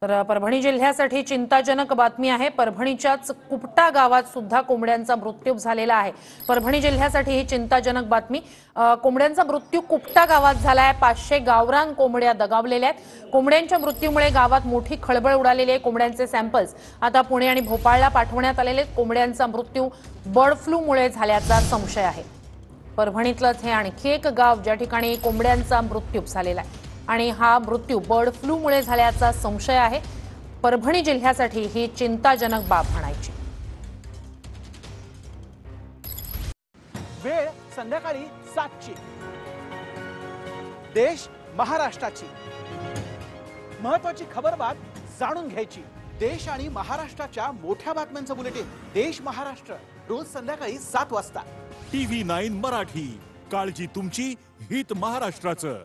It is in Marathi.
तर परभणी जिल्ह्यासाठी चिंताजनक बातमी आहे। परभणीच्याच कुपटा गावात सुद्धा कोंबड्यांचा मृत्यू झालेला आहे। परभणी जिल्ह्यासाठी ही चिंताजनक बातमी। कोंबड्यांचा मृत्यू कुपटा गावात झाला आहे। 500 गावरान कोंबड्या दगावलेल्या आहेत। कोंबड्यांच्या मृत्यूमुळे गावात मोठी खळबळ उडालेली आहे। कोंबड्यांचे सॅम्पल्स आता पुणे आणि भोपाळला पाठवण्यात आलेले आहेत। कोंबड्यांचा मृत्यू बर्ड फ्लूमुळे झाल्याचा संशय आहे। परभणीतलंच हे आणखी एक गाव ज्या ठिकाणी कोंबड्यांचा मृत्यू झालेला आहे आणि हा मृत्यू बर्ड फ्लूमुळे झाल्याचा संशय आहे। परभणी जिल्ह्यासाठी ही चिंताजनक बाब म्हणायची। वेळ संध्याकाळी 7ची। देश महाराष्ट्राची महत्त्वाची खबरबात जाणून घ्यायची। देश आणि महाराष्ट्राच्या मोठ्या बातम्यांचं बुलेटिन देश महाराष्ट्र रोज संध्याकाळी 7 वाजता। TV9 मराठी, काळजी तुमची, हित महाराष्ट्राचं।